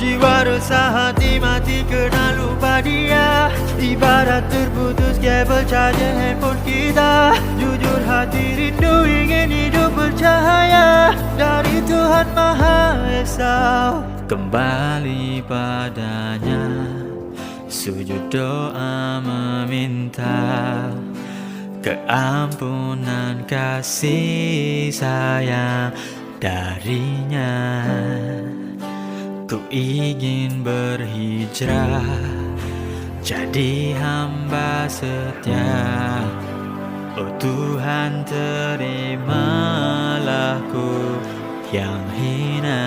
Jiwa resah, hati mati kena lupa dia. Ibarat terputus kabel charger handphone kita. Jujur hati rindu ingin hidup bercahaya dari Tuhan Maha Esa. Kembali padanya, sujud doa meminta keampunan kasih sayang darinya. Ku ingin berhijrah jadi hamba setia. Oh Tuhan, terimalah ku yang hina.